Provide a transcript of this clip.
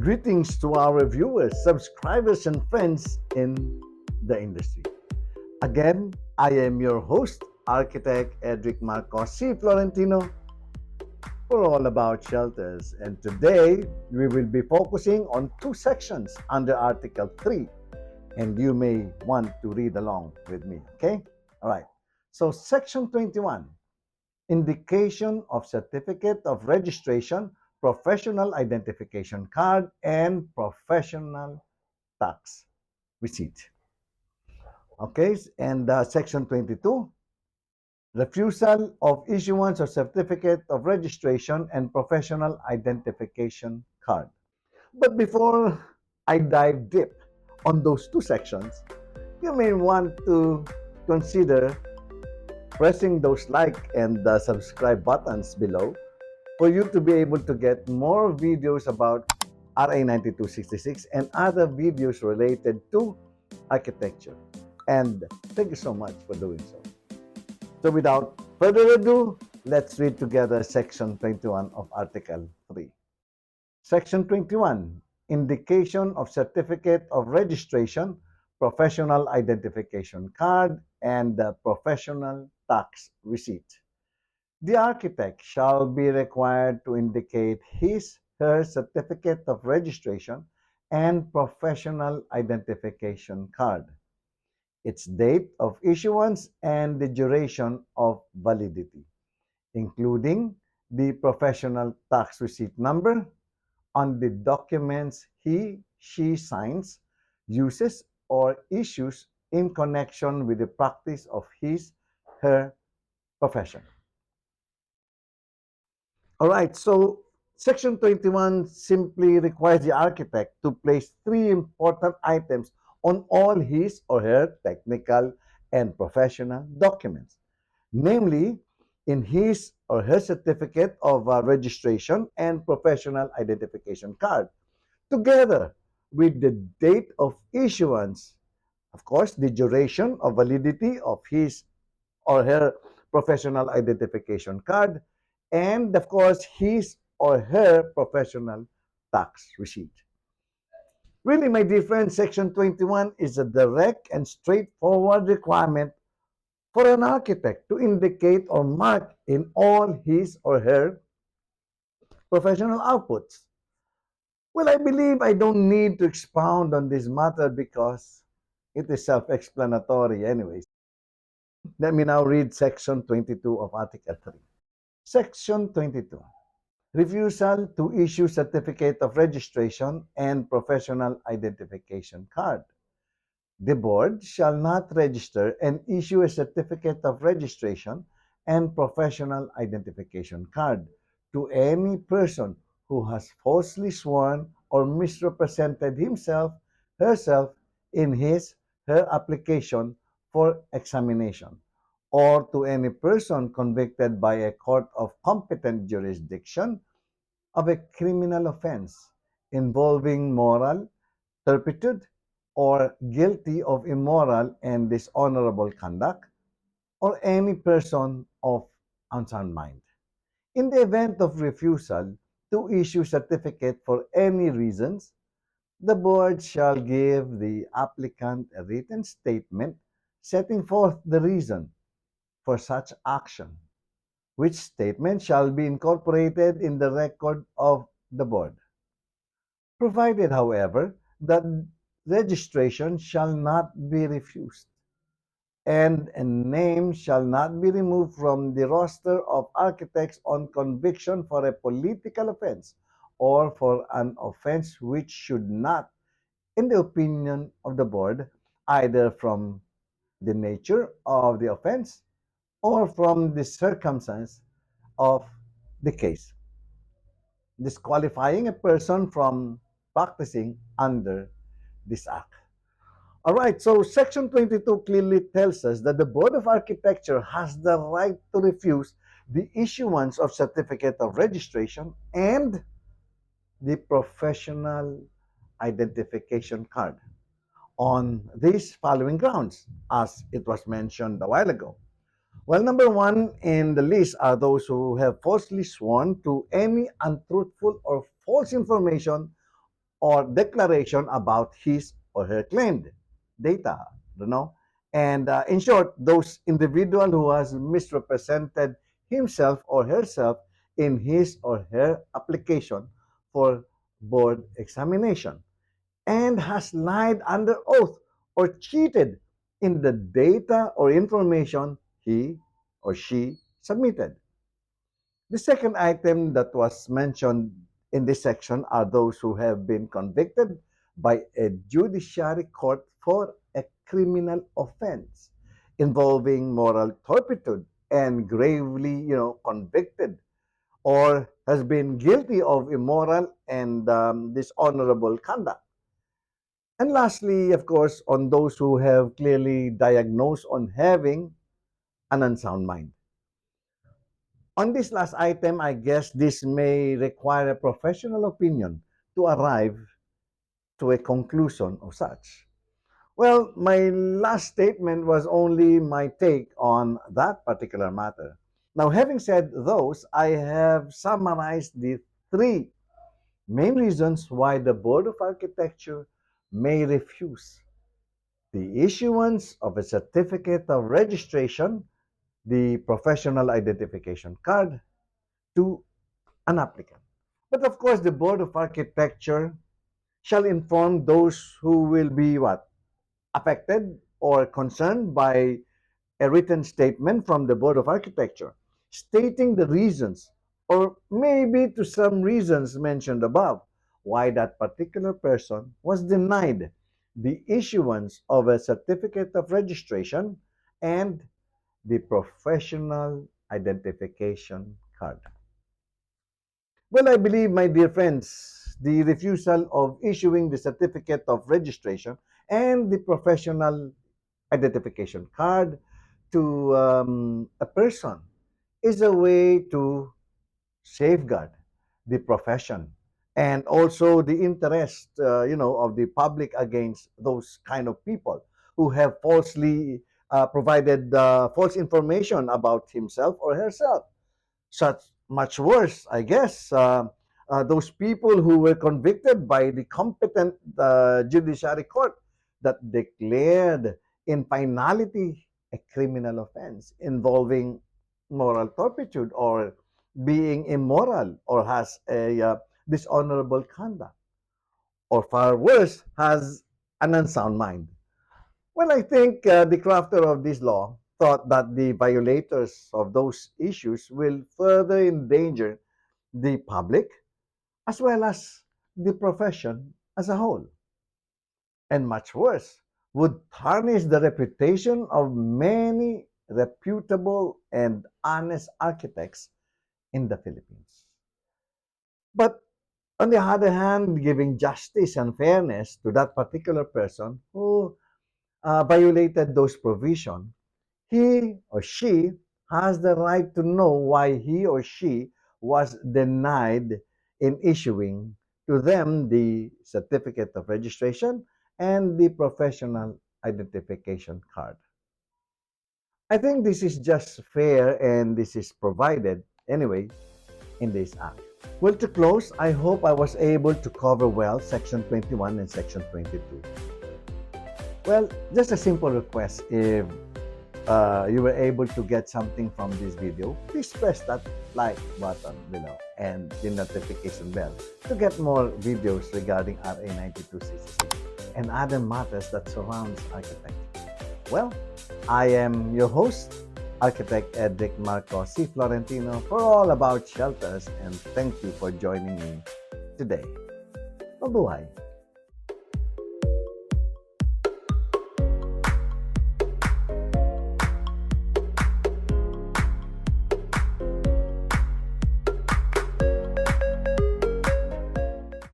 Greetings to our viewers, subscribers, and friends in the industry. Again, I am your host, Architect Edric Marcos C. Florentino, for All About Shelters. And today, we will be focusing on two sections under Article 3. And you may want to read along with me, okay? All right. So, Section 21, indication of certificate of registration, professional identification card, and professional tax receipt. Okay, and Section 22, refusal of issuance of certificate of registration and professional identification card. But before I dive deep on those two sections, you may want to consider pressing those like and subscribe buttons below for you to be able to get more videos about RA 9266 and other videos related to architecture. And thank you so much for doing so. So without further ado, let's read together Section 21 of Article 3. Section 21, indication of certificate of registration, professional identification card, and professional tax receipt. The architect shall be required to indicate his/her certificate of registration and professional identification card, its date of issuance, and the duration of validity, including the professional tax receipt number on the documents he/she signs, uses, or issues in connection with the practice of his/her profession. All right, so Section 21 simply requires the architect to place three important items on all his or her technical and professional documents, namely in his or her certificate of registration and professional identification card, together with the date of issuance, of course, the duration of validity of his or her professional identification card, and of course, his or her professional tax receipt. Really, my dear friend, Section 21 is a direct and straightforward requirement for an architect to indicate or mark in all his or her professional outputs. Well, I believe I don't need to expound on this matter because it is self-explanatory anyways. Let me now read Section 22 of Article 3. Section 22. Refusal to issue certificate of registration and professional identification card. The board shall not register and issue a certificate of registration and professional identification card to any person who has falsely sworn or misrepresented himself, herself in his/her application for examination, or to any person convicted by a court of competent jurisdiction of a criminal offense involving moral turpitude or guilty of immoral and dishonorable conduct, or any person of unsound mind. In the event of refusal to issue certificate for any reasons, the board shall give the applicant a written statement setting forth the reason for such action, which statement shall be incorporated in the record of the board. Provided, however, that registration shall not be refused, and a name shall not be removed from the roster of architects on conviction for a political offense or for an offense which should not, in the opinion of the board, either from the nature of the offense or from the circumstance of the case, disqualifying a person from practicing under this act. All right, so Section 22 clearly tells us that the Board of Architecture has the right to refuse the issuance of certificate of registration and the professional identification card on these following grounds, as it was mentioned a while ago. Well, number one in the list are those who have falsely sworn to any untruthful or false information or declaration about his or her claimed data, you know. And in short, those individual who has misrepresented himself or herself in his or her application for board examination and has lied under oath or cheated in the data or information he or she submitted. The second item that was mentioned in this section are those who have been convicted by a judiciary court for a criminal offense involving moral turpitude and gravely, convicted or has been guilty of immoral and dishonorable conduct. And lastly, of course, on those who have clearly diagnosed on having an unsound mind. On this last item, I guess this may require a professional opinion to arrive to a conclusion of such. Well, my last statement was only my take on that particular matter. Now, having said those, I have summarized the three main reasons why the Board of Architecture may refuse the issuance of a certificate of registration, the professional identification card, to an applicant. But of course, the Board of Architecture shall inform those who will be what? Affected or concerned by a written statement from the Board of Architecture stating the reasons or maybe to some reasons mentioned above why that particular person was denied the issuance of a certificate of registration and the professional identification card. Well, I believe, my dear friends, the refusal of issuing the certificate of registration and the professional identification card to a person is a way to safeguard the profession and also the interest, of the public against those kind of people who have falsely provided false information about himself or herself. Such much worse, I guess, those people who were convicted by the competent judiciary court that declared in finality a criminal offense involving moral turpitude or being immoral or has a dishonorable conduct or far worse has an unsound mind. Well, I think the crafter of this law thought that the violators of those issues will further endanger the public as well as the profession as a whole. And much worse, would tarnish the reputation of many reputable and honest architects in the Philippines. But on the other hand, giving justice and fairness to that particular person who violated those provisions, he or she has the right to know why he or she was denied in issuing to them the certificate of registration and the professional identification card. I think this is just fair and this is provided anyway in this act. Well, to close, I hope I was able to cover well Section 21 and Section 22. Well, just a simple request, if you were able to get something from this video, please press that like button below and the notification bell to get more videos regarding RA 9266 and other matters that surrounds architecture. Well, I am your host, Architect Edric Marco C. Florentino, for All About Shelters, and thank you for joining me today. Mabuhay!